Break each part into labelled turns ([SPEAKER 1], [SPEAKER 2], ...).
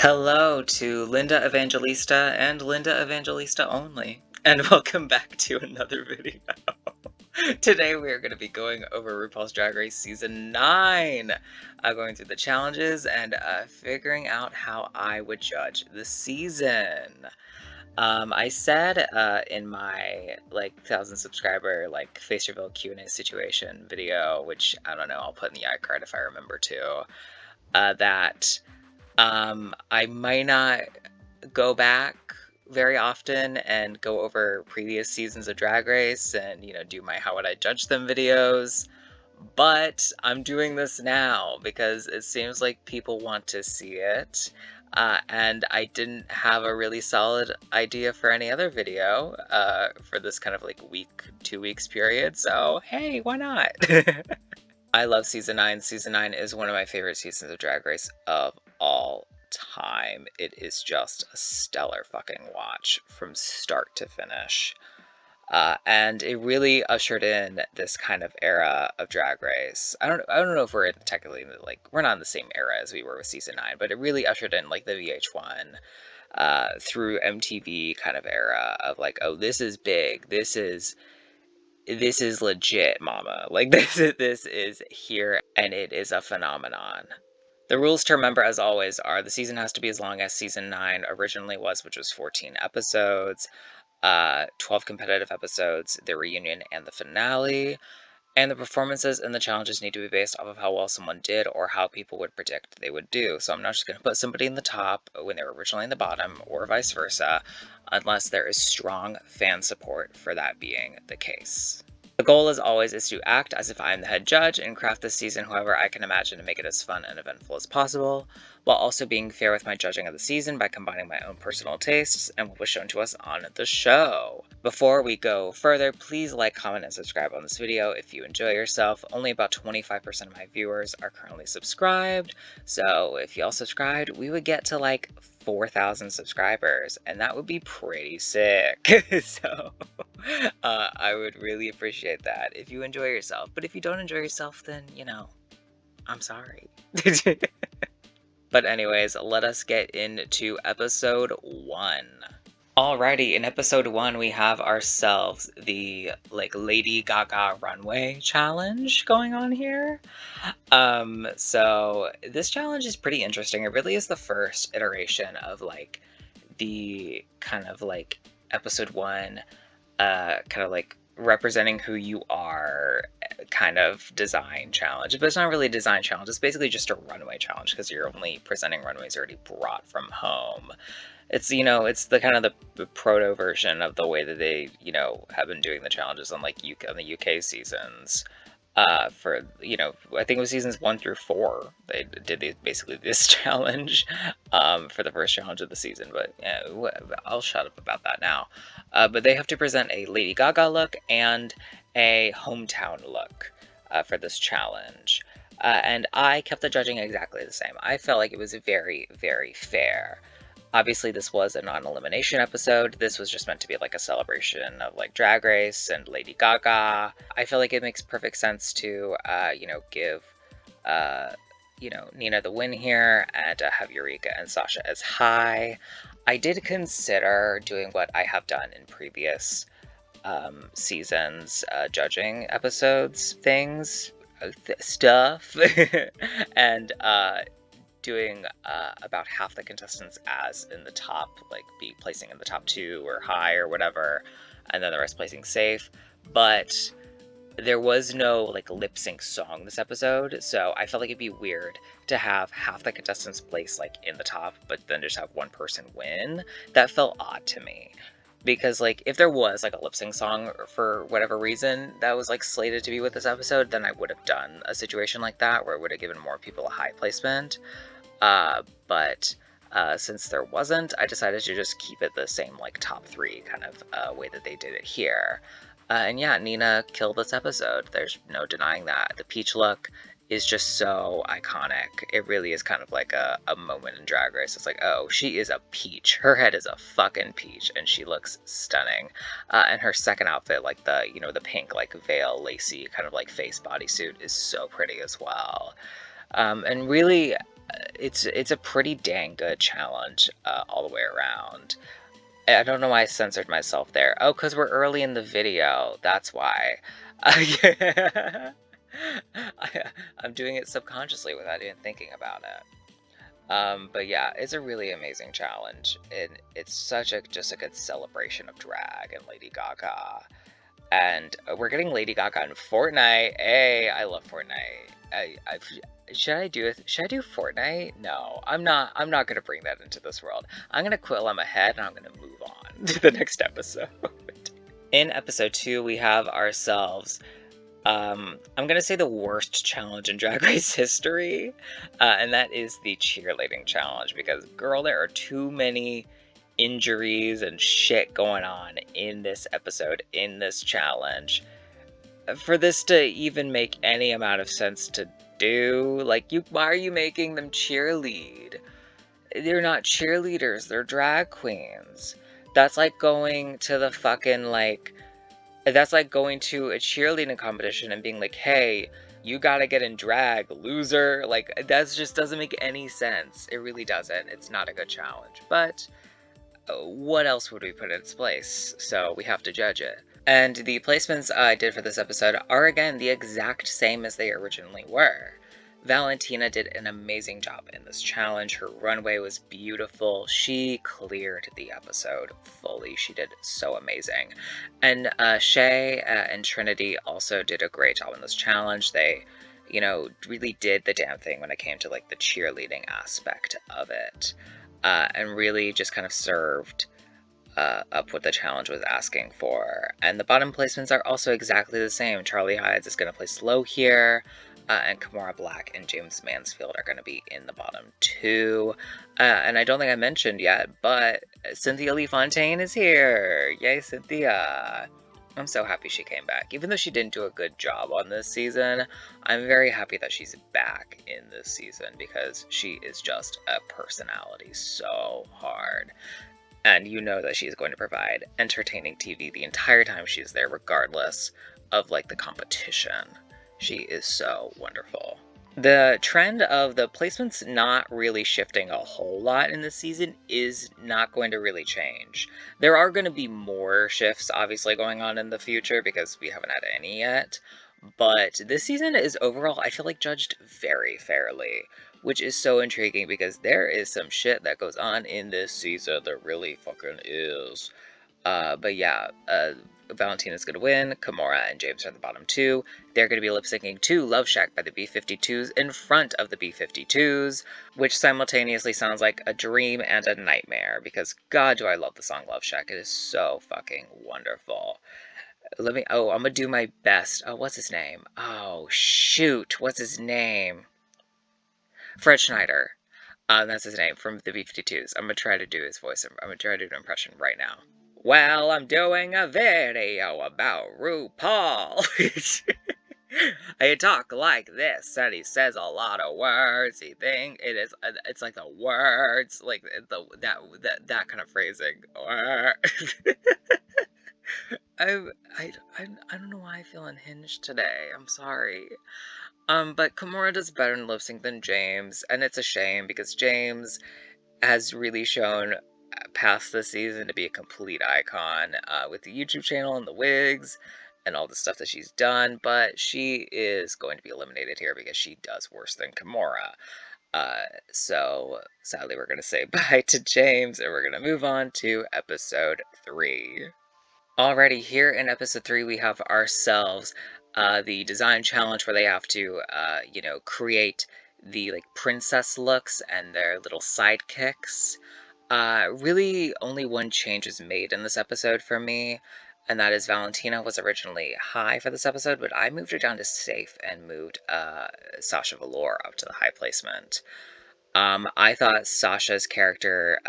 [SPEAKER 1] Hello to Linda Evangelista and Linda Evangelista only, and welcome back to another video. Today we are going to be going over RuPaul's Drag Race Season 9, going through the challenges and figuring out how I would judge the season. I said in my 1,000 subscriber face reveal Q&A situation video, which I don't know, I'll put in the iCard if I remember to, that I might not go back very often and go over previous seasons of Drag Race and, do my how would I judge them videos, but I'm doing this now because it seems like people want to see it. And I didn't have a really solid idea for any other video for this kind of week, 2 weeks period, so hey, why not? I love Season 9. Season 9 is one of my favorite seasons of Drag Race of all time. It is just a stellar fucking watch from start to finish. And it really ushered in this kind of era of Drag Race. I don't know if we're technically we're not in the same era as we were with Season 9, but it really ushered in the VH1 through MTV kind of era of oh, this is big. This is legit, mama. This is here, and it is a phenomenon. The rules to remember, as always, are the season has to be as long as Season 9 originally was, which was 14 episodes, 12 competitive episodes, the reunion, and the finale. And the performances and the challenges need to be based off of how well someone did or how people would predict they would do. So I'm not just going to put somebody in the top when they were originally in the bottom, or vice versa, unless there is strong fan support for that being the case. The goal, as always, is to act as if I am the head judge and craft this season however I can imagine to make it as fun and eventful as possible, while also being fair with my judging of the season by combining my own personal tastes and what was shown to us on the show. Before we go further, please like, comment, and subscribe on this video if you enjoy yourself. Only about 25% of my viewers are currently subscribed, so if y'all subscribed, we would get to 4,000 subscribers, and that would be pretty sick. So I would really appreciate that if you enjoy yourself. But if you don't enjoy yourself, then, I'm sorry. But anyways, let us get into episode 1. Alrighty, in episode 1, we have ourselves the, Lady Gaga Runway challenge going on here. So this challenge is pretty interesting. It really is the first iteration of, the kind of, episode 1, representing who you are kind of design challenge. But it's not really a design challenge. It's basically just a runway challenge because you're only presenting runways already brought from home. It's, it's the kind of the proto version of the way that they, have been doing the challenges on on the UK seasons. For, I think it was seasons 1 through 4, they did basically this challenge for the first challenge of the season, but yeah, I'll shut up about that now. But they have to present a Lady Gaga look and a hometown look for this challenge. And I kept the judging exactly the same. I felt like it was very, very fair. Obviously, this was a non-elimination episode. This was just meant to be a celebration of Drag Race and Lady Gaga. I feel like it makes perfect sense to, give, Nina the win here and have Eureka and Sasha as high. I did consider doing what I have done in previous seasons, judging episodes, stuff, and doing about half the contestants as in the top, be placing in the top 2 or high or whatever, and then the rest placing safe. But there was no lip sync song this episode, so I felt like it'd be weird to have half the contestants place in the top, but then just have one person win. That felt odd to me. Because, if there was, a lip-sync song for whatever reason that was, slated to be with this episode, then I would have done a situation like that, where it would have given more people a high placement. But since there wasn't, I decided to just keep it the same, top 3 kind of way that they did it here. And yeah, Nina killed this episode. There's no denying that. The peach look is just so iconic. It really is kind of a moment in Drag Race. It's oh, she is a peach. Her head is a fucking peach, and she looks stunning. And her second outfit, the pink, veil, lacy, kind of face bodysuit is so pretty as well. And really, it's a pretty dang good challenge all the way around. I don't know why I censored myself there. Oh, because we're early in the video. That's why. Yeah. I, I'm doing it subconsciously without even thinking about it. But yeah, it's a really amazing challenge, and it's such a just a good celebration of drag and Lady Gaga. And we're getting Lady Gaga in Fortnite. Hey, I love Fortnite. Should I do Fortnite? No, I'm not. I'm not gonna bring that into this world. I'm gonna quit while I'm ahead, and I'm gonna move on to the next episode. In episode 2, we have ourselves I'm gonna say the worst challenge in Drag Race history, and that is the cheerleading challenge, because girl, there are too many injuries and shit going on in this episode, in this challenge, for this to even make any amount of sense to do. Like, why are you making them cheerlead? They're not cheerleaders, they're drag queens. That's like going to the fucking, like, that's like going to a cheerleading competition and being like, hey, you gotta get in drag, loser. Like, that just doesn't make any sense. It really doesn't. It's not a good challenge. But what else would we put in its place? So we have to judge it. And the placements I did for this episode are, again, the exact same as they originally were. Valentina did an amazing job in this challenge. Her runway was beautiful. She cleared the episode fully. She did so amazing. And Shay and Trinity also did a great job in this challenge. They, really did the damn thing when it came to, like, the cheerleading aspect of it. And really just kind of served up what the challenge was asking for. And the bottom placements are also exactly the same. Charlie Hides is going to place low here, and Kamora Black and James Mansfield are going to be in the bottom 2. And I don't think I mentioned yet, but Cynthia Lee Fontaine is here. Yay, Cynthia. I'm so happy she came back. Even though she didn't do a good job on this season, I'm very happy that she's back in this season, because she is just a personality so hard. And you know that she's going to provide entertaining TV the entire time she's there, regardless of, like, the competition. She is so wonderful. The trend of the placements not really shifting a whole lot in this season is not going to really change. There are going to be more shifts, obviously, going on in the future, because we haven't had any yet. But this season is overall, I feel like, judged very fairly, which is so intriguing, because there is some shit that goes on in this season. There really fucking is. But yeah, Valentina's gonna win. Kamora and James are the bottom 2. They're gonna be lip syncing to Love Shack by the B-52s in front of the B-52s, which simultaneously sounds like a dream and a nightmare, because God, do I love the song Love Shack. It is so fucking wonderful. I'm gonna do my best. Oh, what's his name? Oh, shoot. What's his name? Fred Schneider. That's his name, from the B-52s. I'm gonna try to do his voice. I'm gonna try to do an impression right now. Well, I'm doing a video about RuPaul. I talk like this, and he says a lot of words. It's like the words, like that kind of phrasing. I don't know why I feel unhinged today. I'm sorry. But Kimura does better in lip sync than James, and it's a shame, because James has really shown past this season to be a complete icon, with the YouTube channel and the wigs and all the stuff that she's done, but she is going to be eliminated here because she does worse than Kimura. So sadly, we're going to say bye to James, and we're going to move on to episode 3. Alrighty, here in episode 3, we have ourselves the design challenge, where they have to, create the, like, princess looks and their little sidekicks. Really, only one change was made in this episode for me, and that is Valentina was originally high for this episode, but I moved her down to safe and moved Sasha Velour up to the high placement. I thought Sasha's character,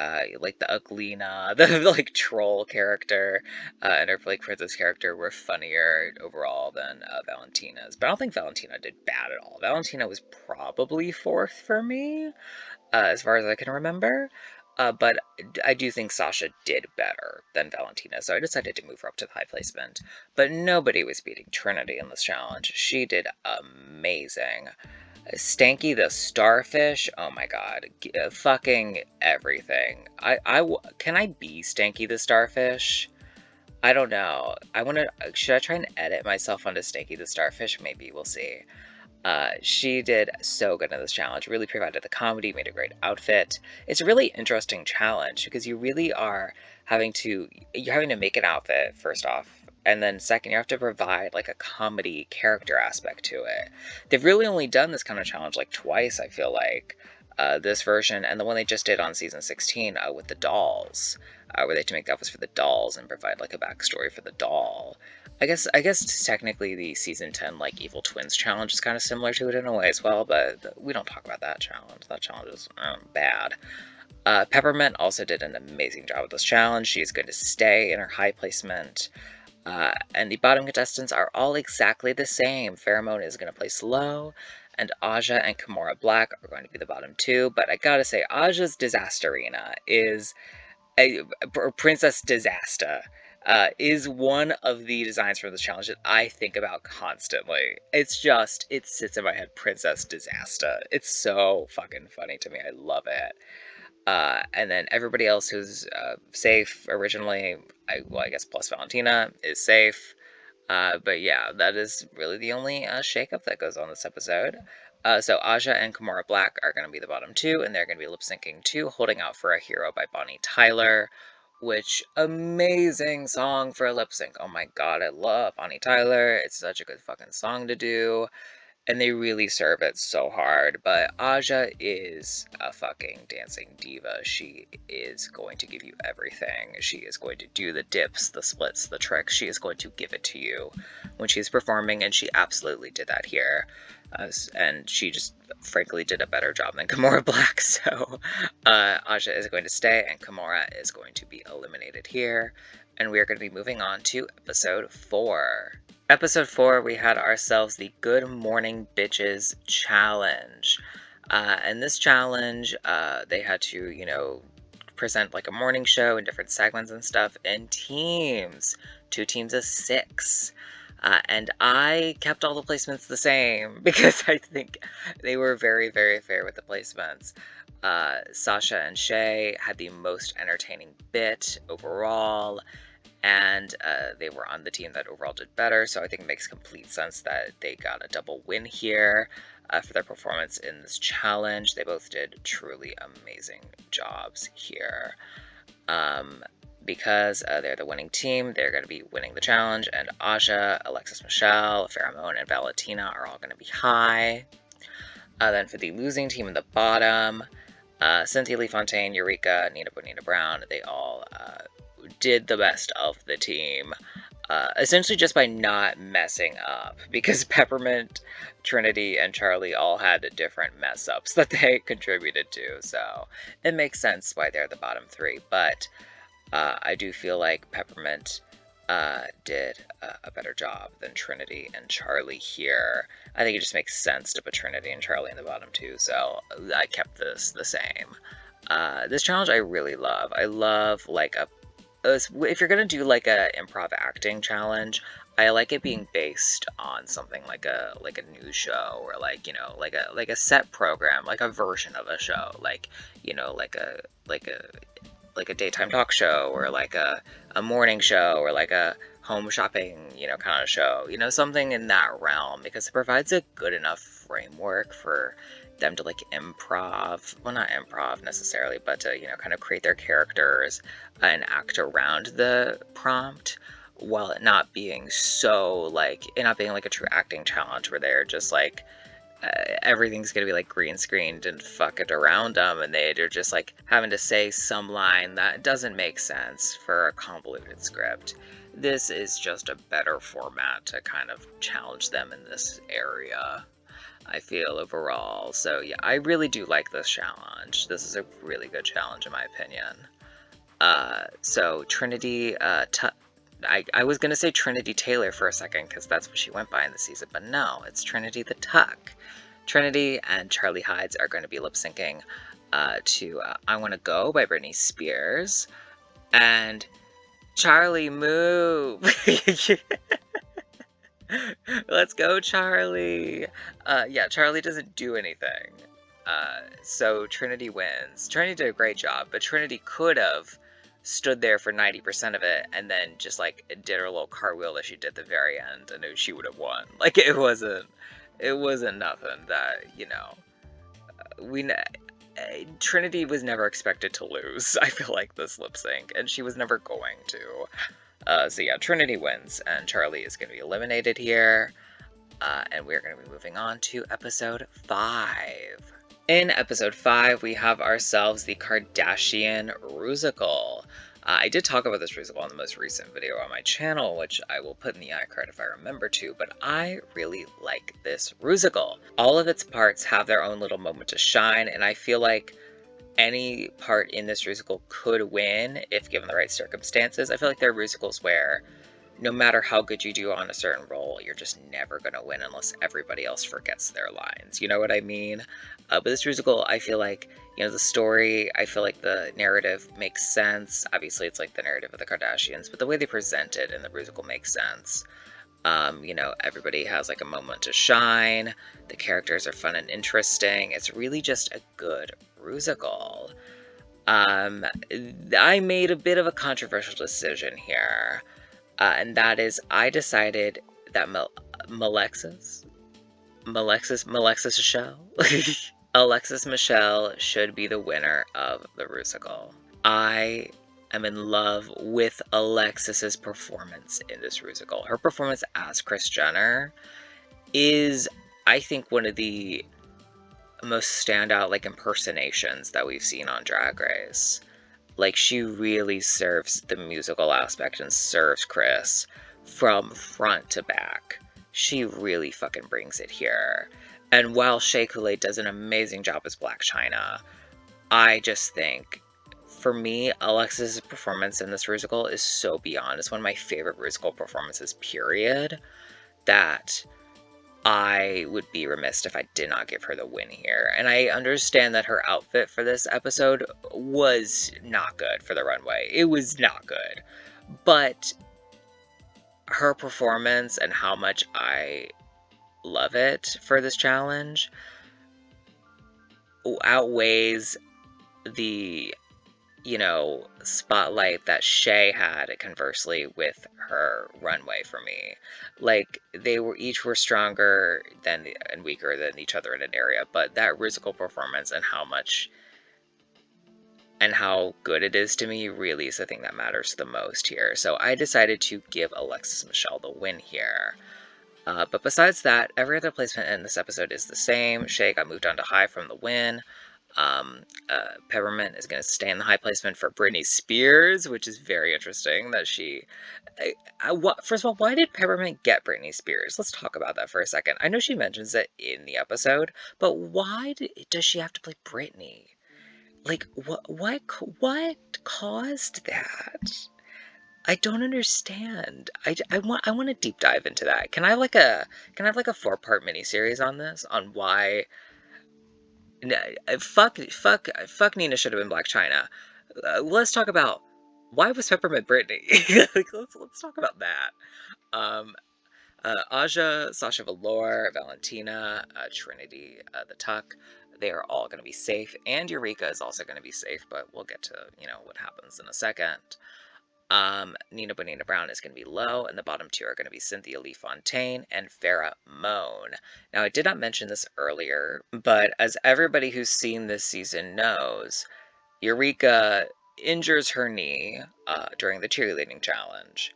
[SPEAKER 1] like the Uglina, the like troll character, and her like princess character were funnier overall than Valentina's. But I don't think Valentina did bad at all. Valentina was probably 4th for me, as far as I can remember. but I do think Sasha did better than Valentina, so I decided to move her up to the high placement. But nobody was beating Trinity in this challenge. She did amazing. Stanky the Starfish, oh my god, fucking everything. Can I be Stanky the Starfish? I don't know. Should I try and edit myself onto Stanky the Starfish? Maybe, we'll see. She did so good in this challenge, really provided the comedy, made a great outfit. It's a really interesting challenge because you're having to make an outfit, first off, and then second, you have to provide like a comedy character aspect to it. They've really only done this kind of challenge like twice, I feel like. This version and the one they just did on season 16 with the dolls, where they had to make outfits for the dolls and provide like a backstory for the doll. I guess technically the season 10 like Evil Twins challenge is kind of similar to it in a way as well, but we don't talk about that challenge. That challenge is bad. Peppermint also did an amazing job with this challenge. She is going to stay in her high placement. And the bottom contestants are all exactly the same. Pheromone is going to place low, and Aja and Kimora Black are going to be the bottom two. But I gotta say, Aja's Disasterina is Princess Disaster. Is one of the designs for this challenge that I think about constantly. It sits in my head, Princess Disaster. It's so fucking funny to me. I love it. And then everybody else who's safe originally, I guess plus Valentina is safe. But yeah, that is really the only shakeup that goes on this episode. So Aja and Kimora Black are going to be the bottom two, and they're going to be lip syncing to Holding Out for a Hero by Bonnie Tyler, which amazing song for a lip sync. Oh my god, I love Bonnie Tyler. It's such a good fucking song to do. And they really serve it so hard. But Aja is a fucking dancing diva. She is going to give you everything. She is going to do the dips, the splits, the tricks. She is going to give it to you when she's performing, and she absolutely did that here. And she just, frankly, did a better job than Kimora Black. So Aja is going to stay, and Kimora is going to be eliminated here. And we are going to be moving on to episode 4. Episode 4, we had ourselves the Good Morning Bitches Challenge. And this challenge, they had to, present like a morning show in different segments and stuff in teams. 2 teams of 6. And I kept all the placements the same because I think they were very, very fair with the placements. Sasha and Shay had the most entertaining bit overall. And they were on the team that overall did better, so I think it makes complete sense that they got a double win here for their performance in this challenge. They both did truly amazing jobs here. Because they're the winning team, they're going to be winning the challenge, and Aja, Alexis Michelle, Pheromone, and Valentina are all going to be high. Then for the losing team in the bottom, Cynthia Lee Fontaine, Eureka, Nina Bonina Brown, they all did the best of the team, essentially just by not messing up, because Peppermint, Trinity, and Charlie all had different mess ups that they contributed to, so it makes sense why they're the bottom 3, but I do feel like Peppermint did a better job than Trinity and Charlie here. I think it just makes sense to put Trinity and Charlie in the bottom 2, so I kept this the same. This challenge I really love. I love if you're gonna do like a improv acting challenge, I like it being based on something like a news show, or like a set program, like a version of a show, like a daytime talk show, or like a morning show, or like a home shopping kind of show, something in that realm, because it provides a good enough framework for them to like improv, well, not improv necessarily, but to kind of create their characters and act around the prompt, while it not being like a true acting challenge where they're just like everything's gonna be like green screened and fuck it around them, and they're just like having to say some line that doesn't make sense for a convoluted script. This is just a better format to kind of challenge them in this area, I feel, overall. So yeah, I really do like this challenge. This is a really good challenge in my opinion. So Trinity, I was gonna say Trinity Taylor for a second because that's what she went by in the season, but no, it's Trinity the Tuck. Trinity and Charlie Hides are going to be lip syncing to I Wanna Go by Britney Spears. And Charlie, move! Let's go, Charlie! Yeah, Charlie doesn't do anything. So Trinity wins. Trinity did a great job, but Trinity could have stood there for 90% of it and then just like did her little cartwheel that she did at the very end, and she would have won. Like it wasn't nothing that, you know, Trinity was never expected to lose. I feel like this lip sync, and she was never going to. So yeah, Trinity wins, and Charlie is going to be eliminated here. And we're going to be moving on to episode 5. In episode 5, we have ourselves the Kardashian Rusical. I did talk about this Rusical in the most recent video on my channel, which I will put in the iCard if I remember to, but I really like this Rusical. All of its parts have their own little moment to shine, and I feel like any part in this Rusical could win if given the right circumstances. I feel like there are Rusicals where no matter how good you do on a certain role, you're just never going to win unless everybody else forgets their lines. You know what I mean? But this Rusical, I feel like, you know, the story, I feel like the narrative makes sense. Obviously, it's like the narrative of the Kardashians, but the way they present it in the Rusical makes sense. You know, everybody has like a moment to shine. The characters are fun and interesting. It's really just a good Rusical. I made a bit of a controversial decision here. And that is, I decided that Alexis Michelle, Alexis Michelle should be the winner of the Rusical. I am in love with Alexis's performance in this Rusical. Her performance as Kris Jenner is, I think, one of the most standout like impersonations that we've seen on Drag Race. Like, she really serves the musical aspect and serves Kris from front to back. She really fucking brings it here. And while Shea Coulee does an amazing job as Black China, I just think, for me, Alexis' performance in this Rusical is so beyond. It's one of my favorite Rusical performances, period, that I would be remiss if I did not give her the win here. And I understand that her outfit for this episode was not good for the runway. It was not good. But her performance and how much I love it for this challenge outweighs the, you know, spotlight that Shea had conversely with her runway for me. Like, they were stronger than and weaker than each other in an area, but that Rusical performance and how good it is to me really is the thing that matters the most here. So I decided to give Alexis Michelle the win here. But besides that, every other placement in this episode is the same. Shea got moved on to high from the win. Peppermint is going to stay in the high placement for Britney Spears, which is very interesting that she... first of all, why did Peppermint get Britney Spears? Let's talk about that for a second. I know she mentions it in the episode, but why does she have to play Britney? Like, what caused that? I don't understand. I want to deep dive into that. Can I have like a 4-part miniseries on this, on why... Fuck Nina should have been Black China. Let's talk about why was Peppermint Britney. Like, let's talk about that. Aja, Sasha Velour, Valentina, Trinity, the Tuck, they are all going to be safe, and Eureka is also going to be safe, but we'll get to, you know, what happens in a second. Nina Bonina Brown is going to be low, and the bottom 2 are going to be Cynthia Lee Fontaine and Farrah Moan. Now, I did not mention this earlier, but as everybody who's seen this season knows, Eureka injures her knee during the cheerleading challenge.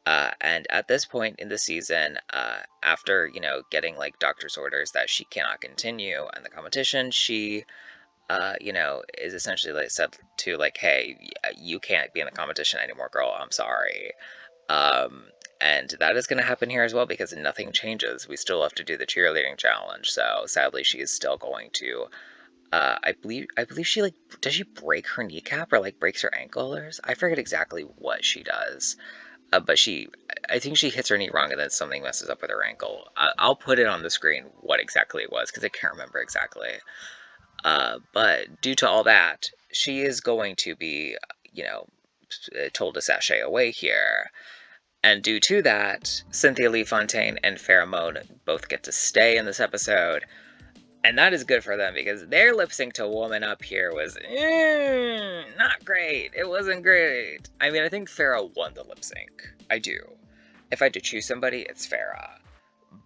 [SPEAKER 1] And at this point in the season, after, you know, getting like doctor's orders that she cannot continue in the competition, she you know, is essentially like said to like, hey, you can't be in the competition anymore, girl. I'm sorry. And that is going to happen here as well because nothing changes. We still have to do the cheerleading challenge. So sadly, she is still going to. I believe she like, does she break her kneecap or like breaks her ankle, or I forget exactly what she does. But I think she hits her knee wrong and then something messes up with her ankle. I'll put it on the screen what exactly it was because I can't remember exactly. But due to all that, she is going to be, told to sashay away here. And due to that, Cynthia Lee Fontaine and Pheromone both get to stay in this episode. And that is good for them because their lip sync to Woman Up here was not great. It wasn't great. I mean, I think Farrah won the lip sync. I do. If I had to choose somebody, it's Farrah.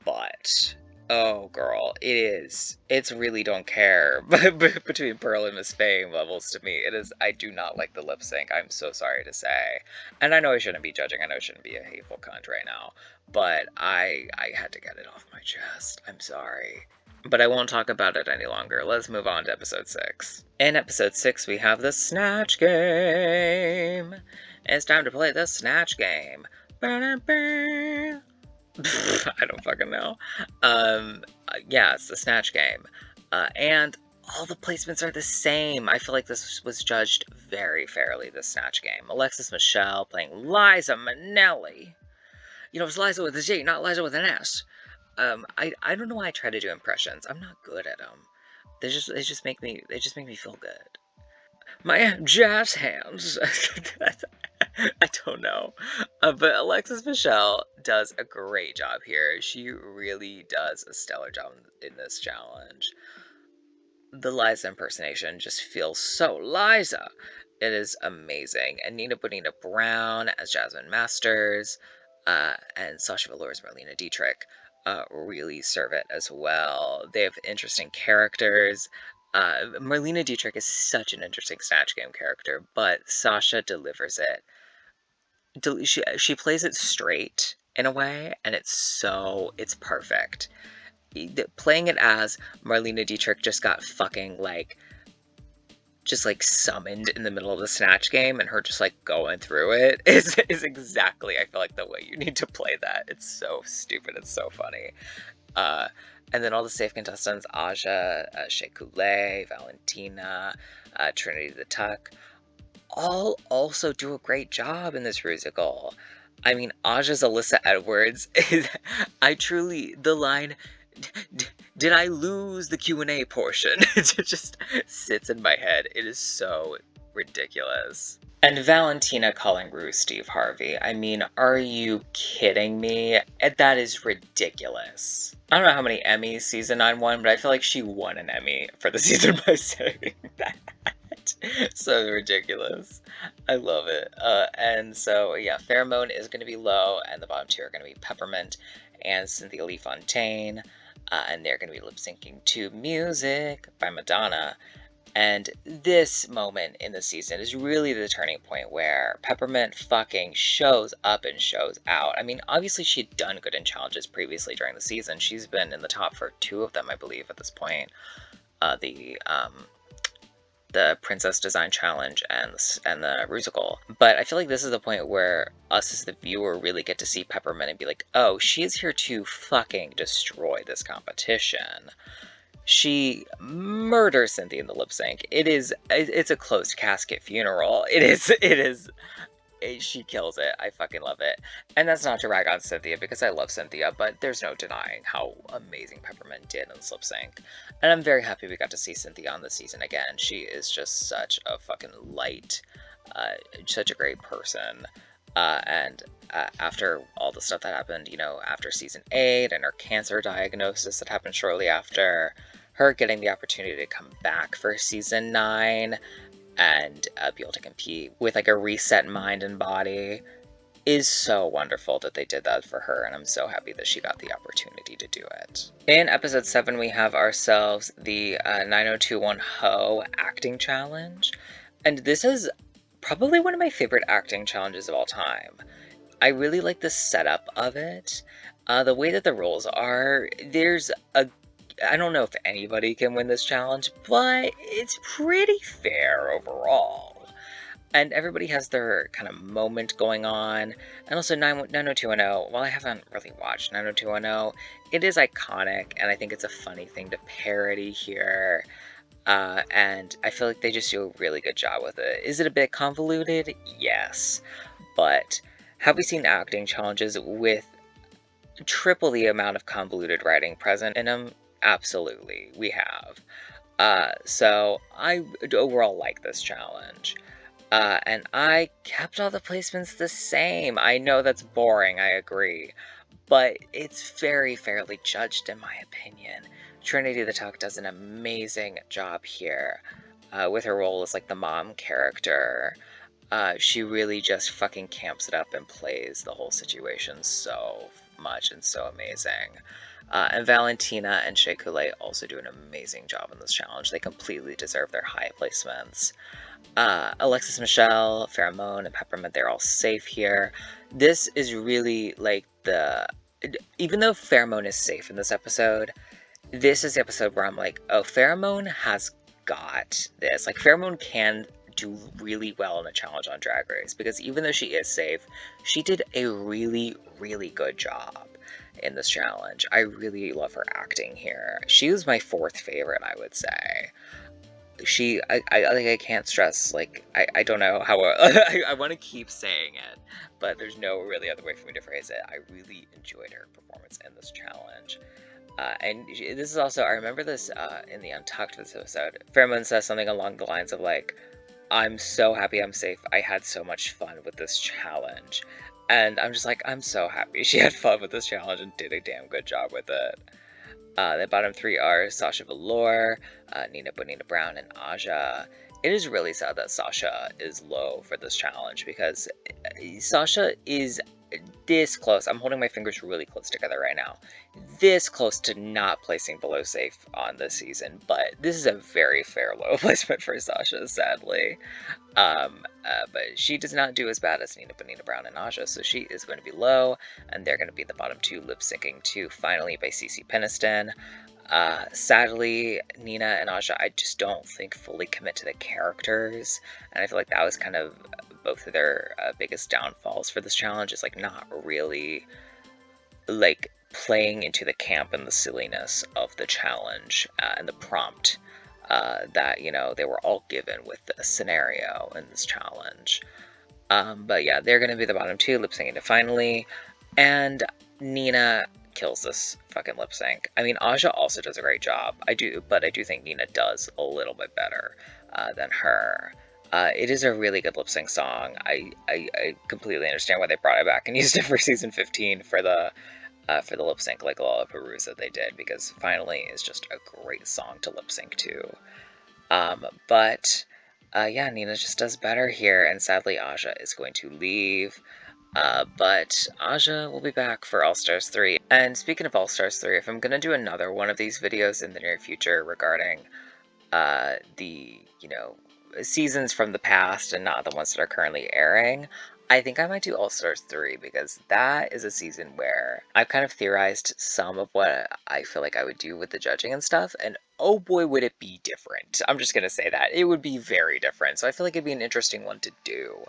[SPEAKER 1] But, oh girl, it's really don't care between Pearl and Miss Fame levels to me. It is, I do not like the lip sync. I'm so sorry to say. And I know I shouldn't be judging. I know I shouldn't be a hateful cunt right now. But I had to get it off my chest. I'm sorry. But I won't talk about it any longer. Let's move on to episode 6. In episode 6, we have the Snatch Game. It's time to play the Snatch Game. I don't fucking know. Yeah, it's the Snatch Game. And all the placements are the same. I feel like this was judged very fairly, the Snatch Game. Alexis Michelle playing Liza Minnelli. You know, it's Liza with a Z, not Liza with an S. I don't know why I try to do impressions. I'm not good at them. They just make me feel good. My jazz hands. I don't know. But Alexis Michelle does a great job here. She really does a stellar job in this challenge. The Liza impersonation just feels so Liza. It is amazing. And Nina Bonita Brown as Jasmine Masters, and Sasha Velour's Marlena Dietrich really serve it as well. They have interesting characters. Marlena Dietrich is such an interesting Snatch Game character, but Sasha delivers it. She plays it straight in a way, and it's perfect. Playing it as Marlena Dietrich just got fucking summoned in the middle of the Snatch Game, and her just going through it is exactly, I feel like, the way you need to play that. It's so stupid. It's so funny. And then all the safe contestants, Aja, Shea Coulee, Valentina, Trinity the Tuck, all also do a great job in this musical. I mean, Aja's Alyssa Edwards is, the line, did I lose the Q&A portion? It just sits in my head. It is so ridiculous. And Valentina calling Rue Steve Harvey. I mean, are you kidding me? That is ridiculous. I don't know how many Emmys season 9 won, but I feel like she won an Emmy for the season by saying that. So ridiculous. I love it. And so, yeah, Pheromone is going to be low, and the bottom two are going to be Peppermint and Cynthia Lee Fontaine. And they're going to be lip-syncing to Music by Madonna. And this moment in the season is really the turning point where Peppermint fucking shows up and shows out. I mean, obviously she'd done good in challenges previously during the season. She's been in the top for 2 of them, I believe, at this point. The Princess Design Challenge and the Rusical. But I feel like this is the point where us as the viewer really get to see Peppermint and be like, oh, she's here to fucking destroy this competition. She murders Cynthia in the lip sync. It's a closed casket funeral. She kills it. I fucking love it. And that's not to rag on Cynthia, because I love Cynthia, but there's no denying how amazing Peppermint did in this lip sync. And I'm very happy we got to see Cynthia on this season again. She is just such a fucking light, such a great person. After all the stuff that happened, after season 8 and her cancer diagnosis that happened shortly after, her getting the opportunity to come back for season 9 and be able to compete with a reset mind and body is so wonderful that they did that for her, and I'm so happy that she got the opportunity to do it. In episode 7, we have ourselves the 9021 Ho acting challenge, and this is probably one of my favorite acting challenges of all time. I really like the setup of it. The way that the rules are, I don't know if anybody can win this challenge, but it's pretty fair overall. And everybody has their kind of moment going on. And also 90210, while I haven't really watched 90210, it is iconic, and I think it's a funny thing to parody here. And I feel like they just do a really good job with it. Is it a bit convoluted? Yes. But have we seen acting challenges with triple the amount of convoluted writing present in them? Absolutely, we have. So I overall like this challenge. And I kept all the placements the same. I know that's boring, I agree. But it's very fairly judged in my opinion. Trinity the Tuck does an amazing job here. With her role as like the mom character. She really just fucking camps it up and plays the whole situation so much and so amazing. And Valentina and Shea Coulee also do an amazing job in this challenge. They completely deserve their high placements. Alexis Michelle, Pheromone, and Peppermint, they're all safe here. This is really like even though Pheromone is safe in this episode, this is the episode where I'm like, oh, Pheromone has got this. Like, Pheromone can do really well in a challenge on Drag Race, because even though she is safe, she did a really, really good job in this challenge. I really love her acting here. She was my fourth favorite, I would say. I can't stress, like, I don't know how, I want to keep saying it, but there's no really other way for me to phrase it. I really enjoyed her performance in this challenge. This is also, I remember this in the Untucked this episode. Pheromone says something along the lines of like, I'm so happy I'm safe. I had so much fun with this challenge. And I'm just like, I'm so happy she had fun with this challenge and did a damn good job with it. The bottom three are Sasha Velour, Nina Bonina Brown, and Aja. It is really sad that Sasha is low for this challenge, because Sasha is this close. I'm holding my fingers really close together right now. This close to not placing below safe on this season, but this is a very fair low placement for Sasha, sadly. But she does not do as bad as Nina Bonina Brown and Aja, so she is going to be low, and they're going to be the bottom two, lip syncing to Finally by Cece Peniston. Sadly, Nina and Aja, I just don't think fully commit to the characters, and I feel like that was kind of both of their biggest downfalls for this challenge, is like not really like playing into the camp and the silliness of the challenge and the prompt that, you know, they were all given with the scenario in this challenge. But yeah, they're going to be the bottom two, lip syncing to Finally, and Nina kills this fucking lip sync. I mean, Aja also does a great job. But I do think Nina does a little bit better than her. It is a really good lip sync song. I completely understand why they brought it back and used it for season 15 for the lip sync, like Lollapalooza that they did, because Finally is just a great song to lip sync to. Yeah, Nina just does better here, and sadly Aja is going to leave. But Aja will be back for All Stars 3. And speaking of All Stars 3, if I'm gonna do another one of these videos in the near future regarding the, you know, seasons from the past and not the ones that are currently airing, I think I might do All Stars 3, because that is a season where I've kind of theorized some of what I feel like I would do with the judging and stuff, and oh boy would it be different. I'm just gonna say that. It would be very different, so I feel like it'd be an interesting one to do.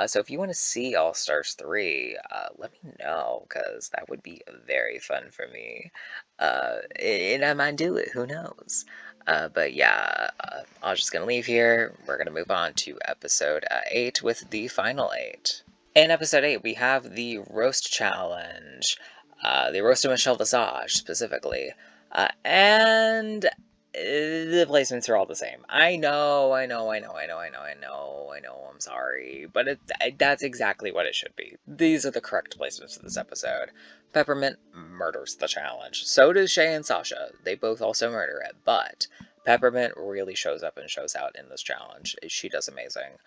[SPEAKER 1] So if you want to see All Stars 3, let me know, because that would be very fun for me. And I might do it, who knows? But yeah, I'm just gonna leave here. We're gonna move on to episode 8 with the final 8. In episode 8, we have the roast challenge. The roast of Michelle Visage, specifically. And the placements are all the same. I know, I'm sorry. But that's exactly what it should be. These are the correct placements for this episode. Peppermint murders the challenge. So does Shea and Sasha. They both also murder it, but Peppermint really shows up and shows out in this challenge. She does amazing.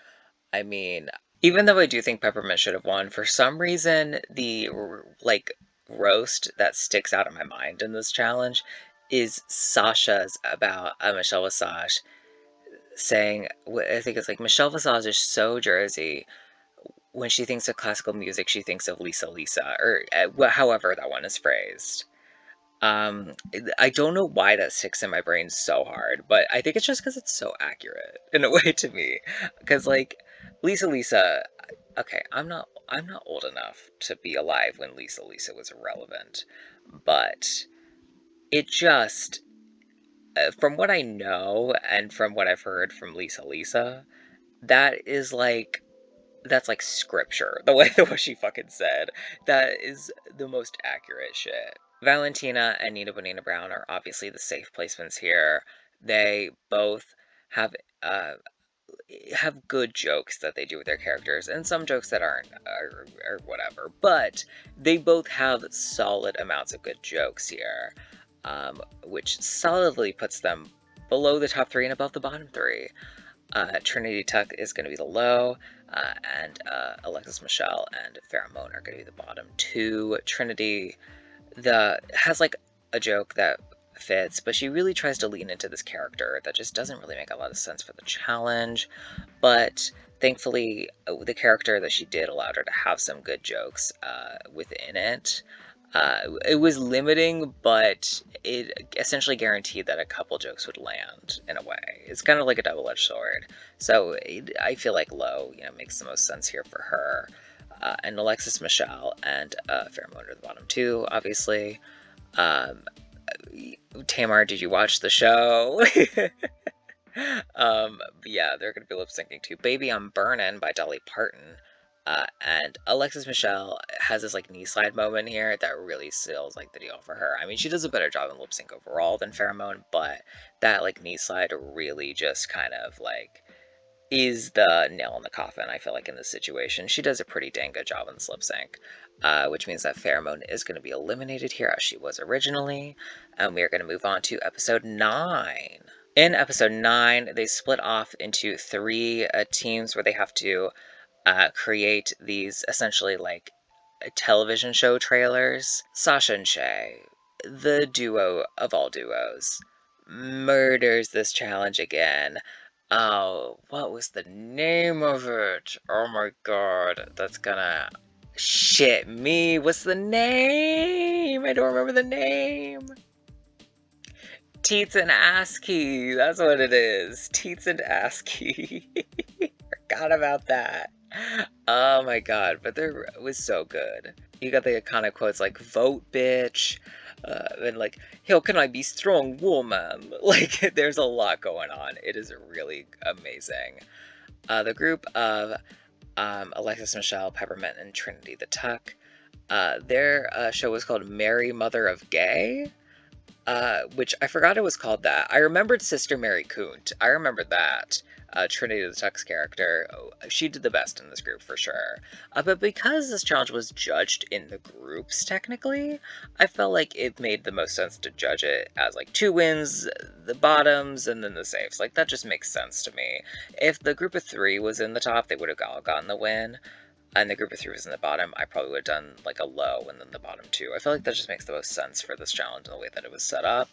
[SPEAKER 1] I mean, even though I do think Peppermint should have won, for some reason, the, like, roast that sticks out in my mind in this challenge is Sasha's about Michelle Visage saying, I think it's like, Michelle Visage is so Jersey. When she thinks of classical music, she thinks of Lisa Lisa, or however that one is phrased. I don't know why that sticks in my brain so hard, but I think it's just because it's so accurate in a way to me. Because like Lisa Lisa, okay, I'm not old enough to be alive when Lisa Lisa was relevant, but it just from what I know and from what I've heard from Lisa Lisa, that is like that's like scripture. The way she fucking said. That is the most accurate shit. Valentina and Nina Bonina Brown are obviously the safe placements here. They both have uh, have good jokes that they do with their characters, and some jokes that aren't, or whatever. But they both have solid amounts of good jokes here, which solidly puts them below the top three and above the bottom three. Trinity Tuck is going to be the low, and Alexis Michelle and Pheromone are going to be the bottom two. Trinity has like a joke that fits, but she really tries to lean into this character that just doesn't really make a lot of sense for the challenge. But thankfully, the character that she did allowed her to have some good jokes within it. It was limiting, but it essentially guaranteed that a couple jokes would land in a way. It's kind of like a double-edged sword. So I feel like low, makes the most sense here for her. And Alexis Michelle and Pheromone are the bottom two, obviously. Tamar, did you watch the show? Yeah, they're gonna be lip syncing to "Baby I'm Burnin'" by Dolly Parton. And Alexis Michelle has this like knee slide moment here that really seals like the deal for her. I mean, she does a better job in lip sync overall than Pheromone, but that like knee slide really just kind of like is the nail in the coffin, I feel like, in this situation. She does a pretty dang good job in this lip sync, which means that Pheromone is going to be eliminated here as she was originally, and we are going to move on to episode 9. In episode 9, they split off into 3 teams where they have to create these essentially like television show trailers. Sasha and Shay, the duo of all duos, murders this challenge again. Oh, what was the name of it? Oh my god, that's gonna shit me. What's the name? I don't remember the name. Teats and ASCII. That's what it is. Teats and ASCII. Forgot about that. Oh my god, but it was so good. You got the iconic quotes like "vote, bitch," and like "How can I be strong, woman?" Like, there's a lot going on. It is really amazing. The group of Alexis Michelle, Peppermint, and Trinity the Tuck. Their show was called "Mary, Mother of Gay," which I forgot it was called that. I remembered Sister Mary Coont. I remember that. Trinity the Tuck's character, she did the best in this group for sure. But because this challenge was judged in the groups, technically, I felt like it made the most sense to judge it as like 2 wins, the bottoms, and then the safes. Like, that just makes sense to me. If the group of 3 was in the top, they would have all gotten the win. And the group of 3 was in the bottom, I probably would have done like a low and then the bottom 2. I feel like that just makes the most sense for this challenge and the way that it was set up.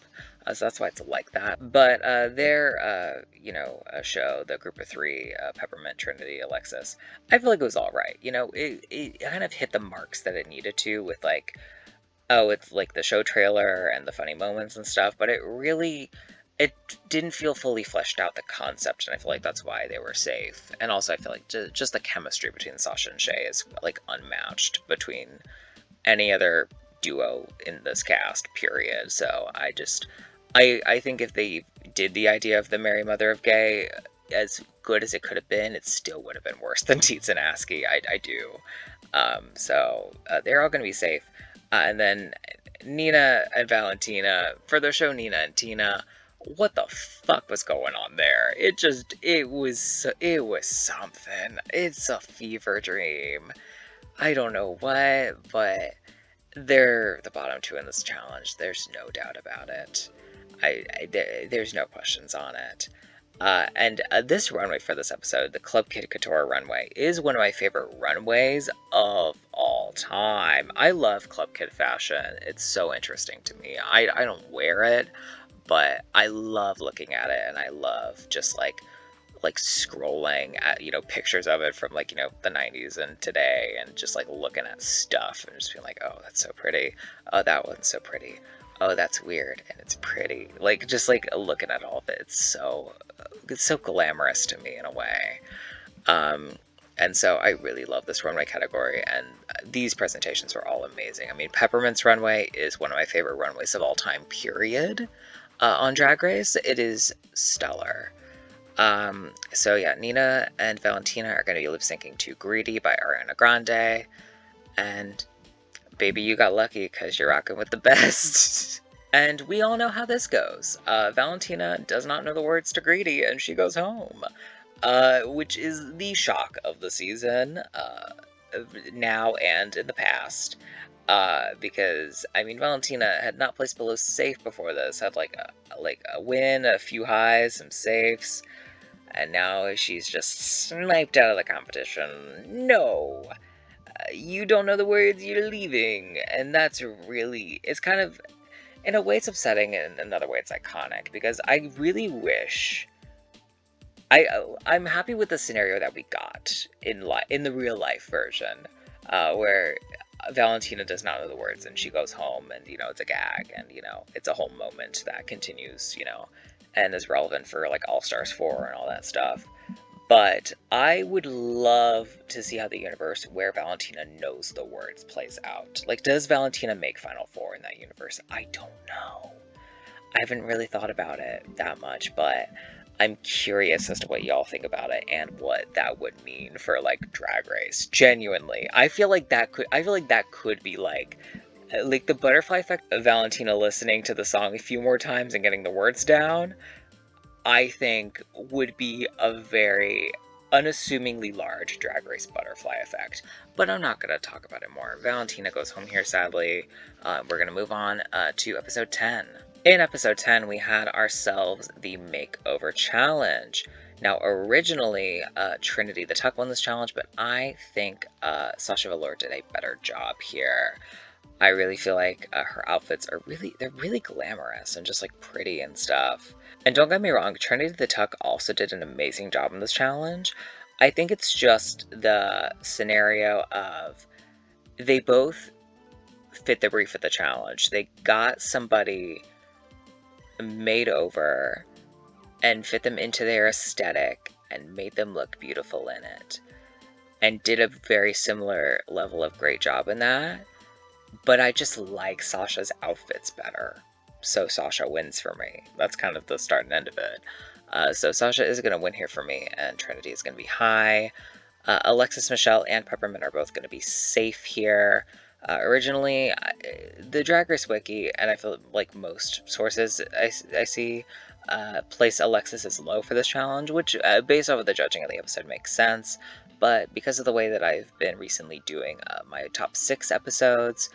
[SPEAKER 1] So that's why it's like that. But their, show, the group of 3, Peppermint, Trinity, Alexis, I feel like it was all right. It kind of hit the marks that it needed to with like, it's like the show trailer and the funny moments and stuff, but it didn't feel fully fleshed out, the concept, and I feel like that's why they were safe. And also, I feel like just the chemistry between Sasha and Shay is like unmatched between any other duo in this cast, period. So I think if they did the idea of the Mary Mother of Gay as good as it could have been, it still would have been worse than Teats and ASCII. I do. So they're all going to be safe. And then Nina and Valentina, for their show Nina and Tina, what the fuck was going on there? It was something. It's a fever dream. I don't know what, but they're the bottom 2 in this challenge. There's no doubt about it. There's no questions on it. And this runway for this episode, the Club Kid Couture runway, is one of my favorite runways of all time. I love Club Kid fashion. It's so interesting to me. I don't wear it, but I love looking at it, and I love just like scrolling at pictures of it from like the 90s and today, and just like looking at stuff and just being like, oh, that's so pretty, oh, that one's so pretty, oh, that's weird and it's pretty, like just like looking at all of it. It's so glamorous to me in a way. And so I really love this runway category, and these presentations were all amazing. I mean, Peppermint's runway is one of my favorite runways of all time, period. On Drag Race, it is stellar. So yeah, Nina and Valentina are going to be lip syncing to "Greedy" by Ariana Grande, and baby, you got lucky because you're rocking with the best. And we all know how this goes. Valentina does not know the words to Greedy, and she goes home. Which is the shock of the season, now and in the past. Because I mean, Valentina had not placed below safe before this. Had like a win, a few highs, some safes, and now she's just sniped out of the competition. No, you don't know the words. You're leaving, and that's really. It's kind of, in a way, it's upsetting. In another way, it's iconic because I really wish. I'm happy with the scenario that we got in the real life version, where Valentina does not know the words and she goes home and it's a gag and it's a whole moment that continues and is relevant for like All Stars 4 and all that stuff. But I would love to see how the universe where Valentina knows the words plays out. Like, does Valentina make Final Four in that universe? I don't know. I haven't really thought about it that much, but I'm curious as to what y'all think about it and what that would mean for like Drag Race. Genuinely, I feel like that could be like the butterfly effect of Valentina listening to the song a few more times and getting the words down. I think would be a very unassumingly large Drag Race butterfly effect. But I'm not going to talk about it more. Valentina goes home here, sadly. We're going to move on to episode 10. In episode 10, we had ourselves the Makeover Challenge. Now, originally, Trinity the Tuck won this challenge, but I think Sasha Velour did a better job here. I really feel like her outfits are they're really glamorous and just like pretty and stuff. And don't get me wrong, Trinity the Tuck also did an amazing job in this challenge. I think it's just the scenario of they both fit the brief of the challenge. They got somebody made over and fit them into their aesthetic and made them look beautiful in it. And did a very similar level of great job in that. But I just like Sasha's outfits better. So Sasha wins for me. That's kind of the start and end of it. So Sasha is going to win here for me, and Trinity is going to be high. Alexis, Michelle, and Peppermint are both going to be safe here. Originally, the Drag Race Wiki, and I feel like most sources I see, place Alexis as low for this challenge, which, based off of the judging of the episode, makes sense. But because of the way that I've been recently doing my top 6 episodes,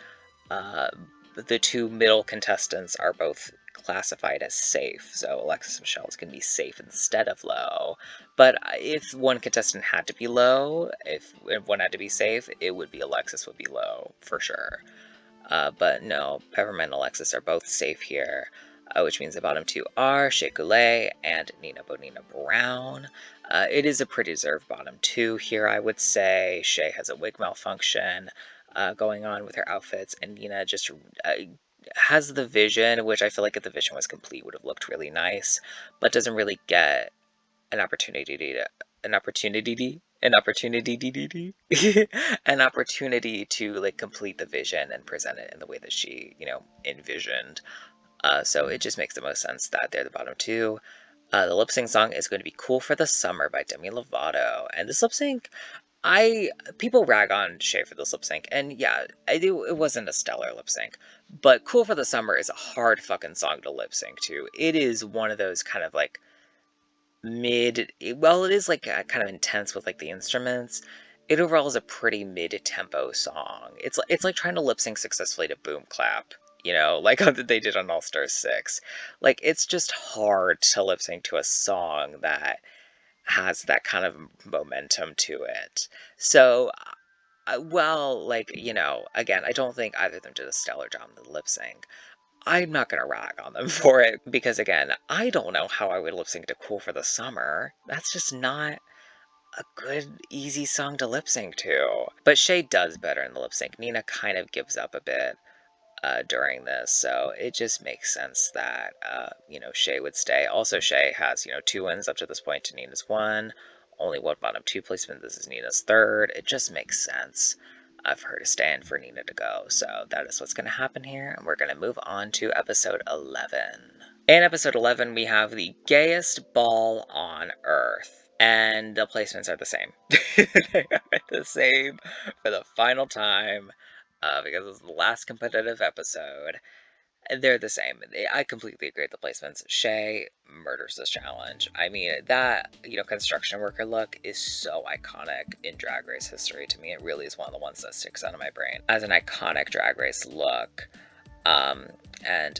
[SPEAKER 1] the two middle contestants are both classified as safe. So Alexis Michelle is going to be safe instead of low. But if one contestant had to be low, if one had to be safe, it would be Alexis would be low for sure. But no, Peppermint and Alexis are both safe here. Which means the bottom 2 are Shea Coulee and Nina Bonina Brown. It is a pretty deserved bottom 2 here, I would say. Shea has a wig malfunction going on with her outfits, and Nina just has the vision, which I feel like if the vision was complete would have looked really nice, but doesn't really get an opportunity to like complete the vision and present it in the way that she envisioned. So it just makes the most sense that they're the bottom 2. The lip sync song is going to be Cool for the Summer by Demi Lovato. And this lip sync, people rag on Shea for this lip sync. And yeah, it wasn't a stellar lip sync. But Cool for the Summer is a hard fucking song to lip sync to. It is one of those kind of like it is like kind of intense with like the instruments. It overall is a pretty mid-tempo song. It's like trying to lip sync successfully to Boom Clap, like how they did on All Stars 6. Like, it's just hard to lip sync to a song that has that kind of momentum to it. So, again, I don't think either of them did a stellar job in the lip sync. I'm not gonna rag on them for it because, again, I don't know how I would lip sync to Cool for the Summer. That's just not a good, easy song to lip sync to. But Shea does better in the lip sync. Nina kind of gives up a bit during this, so it just makes sense that, Shea would stay. Also, Shea has, 2 wins up to this point to Nina's 1. Only 1 bottom 2 placement. This is Nina's 3rd. It just makes sense for her to stay and for Nina to go. So that is what's going to happen here. And we're going to move on to episode 11. In episode 11, we have the gayest ball on Earth. And the placements are the same. They are the same for the final time because it's the last competitive episode. They're the same. I completely agree with the placements. Shay murders this challenge. I mean, that, construction worker look is so iconic in Drag Race history to me. It really is one of the ones that sticks out of my brain as an iconic Drag Race look. Um, and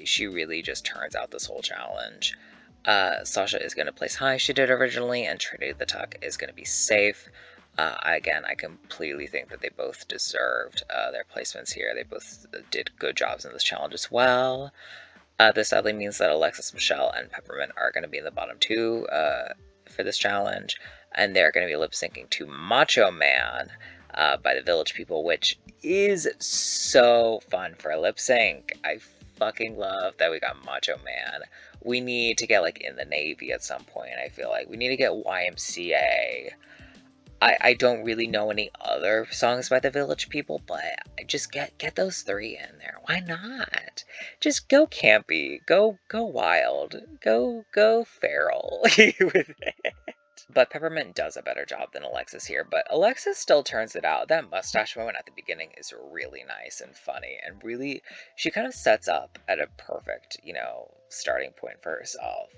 [SPEAKER 1] she really just turns out this whole challenge. Sasha is going to place high, she did originally, and Trinity the Tuck is going to be safe. Again, I completely think that they both deserved their placements here. They both did good jobs in this challenge as well. This sadly means that Alexis, Michelle, and Peppermint are going to be in the bottom two for this challenge, and they're going to be lip syncing to Macho Man by the Village People, which is so fun for a lip sync. I fucking love that we got Macho Man. We need to get like in the Navy at some point. I feel like we need to get YMCA. I don't really know any other songs by the Village People, but I just get those three in there. Why not? Just go campy, go wild, go feral with it. But Peppermint does a better job than Alexis here, but Alexis still turns it out. That mustache moment at the beginning is really nice and funny, and really, she kind of sets up at a perfect, starting point for herself.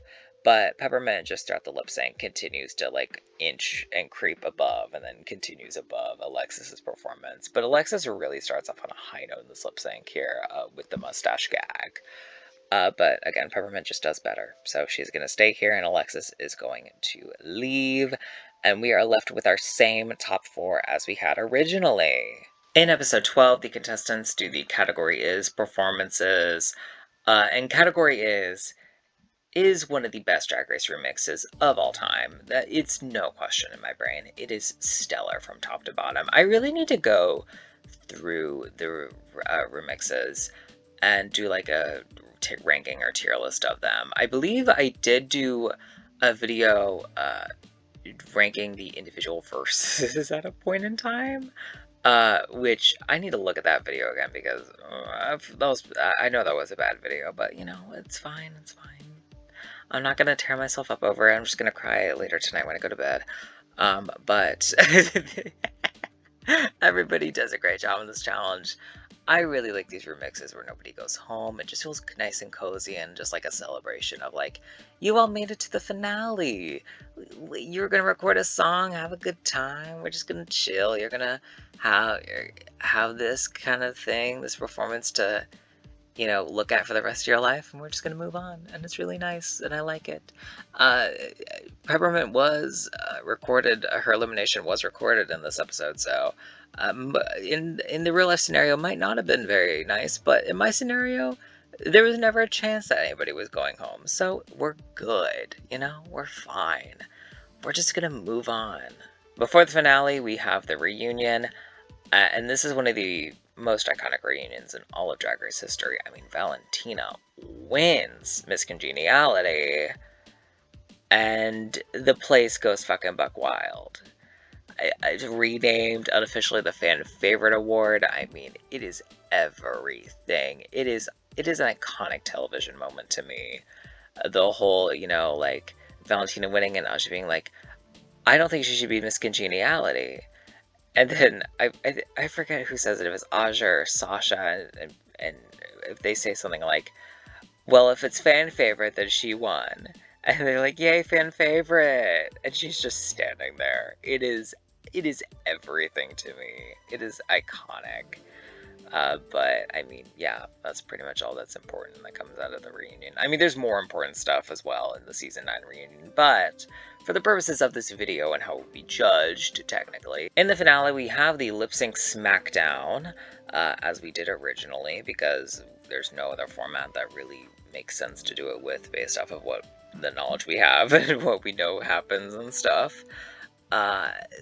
[SPEAKER 1] But Peppermint, just throughout the lip sync, continues to like inch and creep above, and then continues above Alexis's performance. But Alexis really starts off on a high note in this lip sync here with the mustache gag. But again, Peppermint just does better. So she's going to stay here, and Alexis is going to leave. And we are left with our same top four as we had originally. In episode 12, the contestants do the category is performances. And category is one of the best Drag Race remixes of all time. That it's no question in my brain. It is stellar from top to bottom. I really need to go through the remixes and do like a ranking or tier list of them. I believe I did do a video ranking the individual verses at a point in time. Which I need to look at that video again because I know that was a bad video, but it's fine. It's fine. I'm not gonna tear myself up over it. I'm just gonna cry later tonight when I go to bed. But everybody does a great job in this challenge. I really like these remixes where nobody goes home. It just feels nice and cozy and just like a celebration of like, you all made it to the finale. You're gonna record a song, have a good time. We're just gonna chill. You're gonna have this kind of thing, this performance to look at for the rest of your life, and we're just gonna move on, and it's really nice, and I like it. Peppermint was recorded, her elimination was recorded in this episode, so in the real life scenario might not have been very nice, but in my scenario, there was never a chance that anybody was going home, so we're good, we're fine. We're just gonna move on. Before the finale, we have the reunion, and this is one of the most iconic reunions in all of Drag Race history. I mean, Valentina wins Miss Congeniality, and the place goes fucking buck wild. It's renamed unofficially the Fan Favorite Award. I mean, it is everything. It is an iconic television moment to me. The whole, like, Valentina winning and Aja being like, I don't think she should be Miss Congeniality. And then, I forget who says it, if it's Aja or Sasha, and if they say something like, well, if it's fan favorite, then she won. And they're like, yay, fan favorite! And she's just standing there. It is everything to me. It is iconic. But, I mean, yeah, that's pretty much all that's important that comes out of the reunion. I mean, there's more important stuff as well in the Season 9 reunion, but for the purposes of this video and how it will be judged, technically, in the finale, we have the lip sync smackdown, as we did originally, because there's no other format that really makes sense to do it with based off of what the knowledge we have and what we know happens and stuff.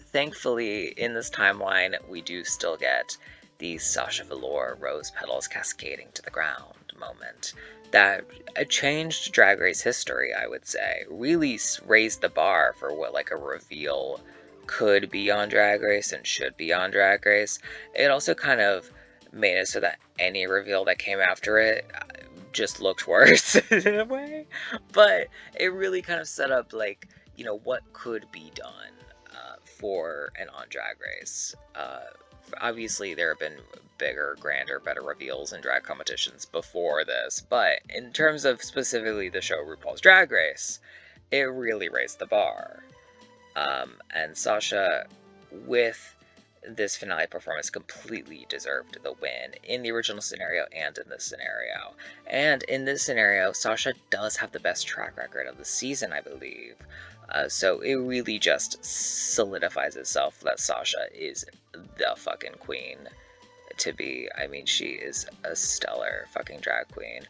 [SPEAKER 1] Thankfully, in this timeline, we do still get the Sasha Velour rose petals cascading to the ground moment that changed Drag Race history, I would say. Really raised the bar for what like a reveal could be on Drag Race and should be on Drag Race. It also kind of made it so that any reveal that came after it just looked worse in a way. But it really kind of set up like, what could be done for and on Drag Race obviously there have been bigger, grander, better reveals in drag competitions before this, but in terms of specifically the show RuPaul's Drag Race, it really raised the bar. And Sasha, with this finale performance, completely deserved the win in the original scenario and in this scenario. And in this scenario, Sasha does have the best track record of the season, I believe. So it really just solidifies itself that Sasha is the fucking queen to be. I mean, she is a stellar fucking drag queen.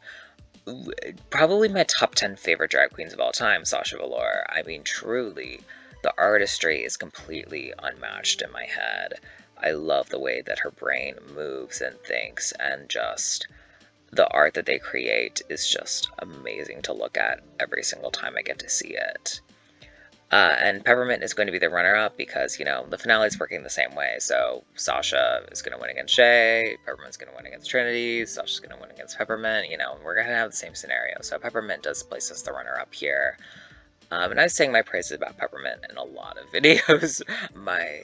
[SPEAKER 1] Probably my top 10 favorite drag queens of all time, Sasha Velour. I mean, truly, the artistry is completely unmatched in my head. I love the way that her brain moves and thinks, and just the art that they create is just amazing to look at every single time I get to see it. And Peppermint is going to be the runner-up because, you know, the finale is working the same way. So Sasha is going to win against Shay, Peppermint's going to win against Trinity, Sasha's going to win against Peppermint, you know, and we're going to have the same scenario. So Peppermint does place us the runner-up here. And I was saying my praises about Peppermint in a lot of videos. My,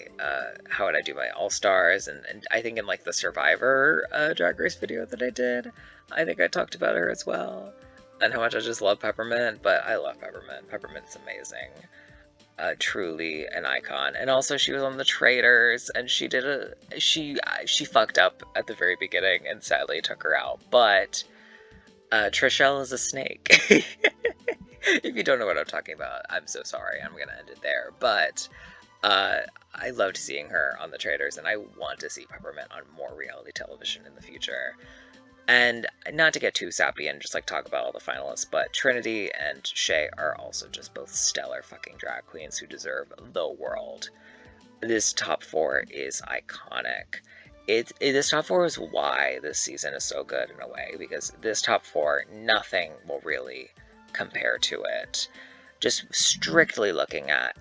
[SPEAKER 1] how would I do my All-Stars, and I think in, like, the Survivor Drag Race video that I did, I think I talked about her as well. And how much I just love Peppermint, but I love Peppermint. Peppermint's amazing. Truly an icon. And also she was on the Traitors, and she fucked up at the very beginning and sadly took her out. But Trishelle is a snake. If you don't know what I'm talking about, I'm so sorry. I'm gonna end it there. But I loved seeing her on the Traitors, and I want to see Peppermint on more reality television in the future. And not to get too sappy and just like talk about all the finalists, but Trinity and Shay are also just both stellar fucking drag queens who deserve the world. This top 4 is iconic. This top 4 is why this season is so good in a way, because this top 4, nothing will really compare to it. Just strictly looking at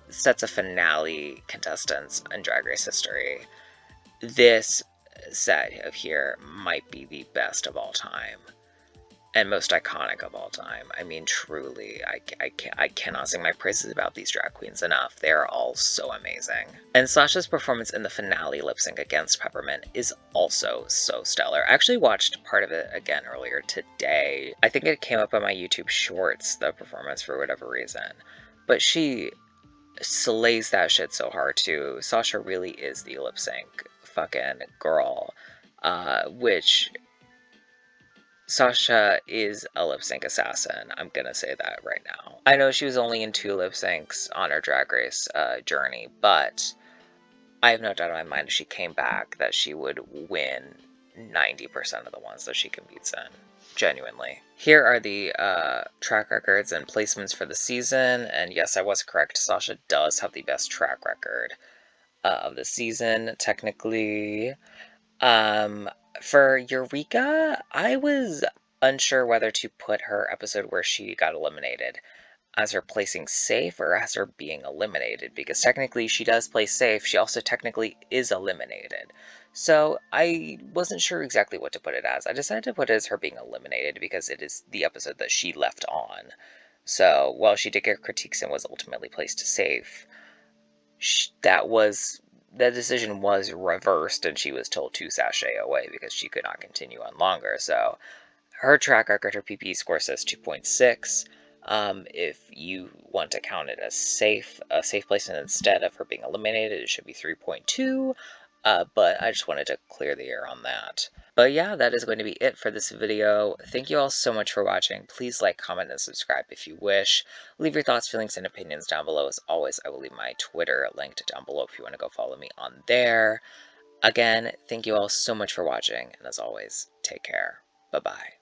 [SPEAKER 1] sets of finale contestants in Drag Race history, this set of here might be the best of all time and most iconic of all time. I mean, truly, I cannot sing my praises about these drag queens enough. They are all so amazing. And Sasha's performance in the finale lip sync against Peppermint is also so stellar. I actually watched part of it again earlier today. I think it came up on my YouTube shorts, the performance, for whatever reason. But she slays that shit so hard too. Sasha really is the lip sync fucking girl, which Sasha is a lip sync assassin. I'm gonna say that right now. I know she was only in 2 lip syncs on her Drag Race journey, but I have no doubt in my mind if she came back that she would win 90% of the ones that she competes in. Genuinely. Here are the track records and placements for the season, and yes, I was correct. Sasha does have the best track record of the season, technically. For Eureka, I was unsure whether to put her episode where she got eliminated as her placing safe or as her being eliminated, because technically she does play safe, she also technically is eliminated. So I wasn't sure exactly what to put it as. I decided to put it as her being eliminated because it is the episode that she left on. So while she did get critiques and was ultimately placed safe, that decision was reversed and she was told to sashay away because she could not continue on longer. So her track record, her PPE score says 2.6. If you want to count it as a safe placement instead of her being eliminated, it should be 3.2. But I just wanted to clear the air on that. But yeah, that is going to be it for this video. Thank you all so much for watching. Please like, comment, and subscribe if you wish. Leave your thoughts, feelings, and opinions down below. As always, I will leave my Twitter linked down below if you want to go follow me on there. Again, thank you all so much for watching, and as always, take care. Bye-bye.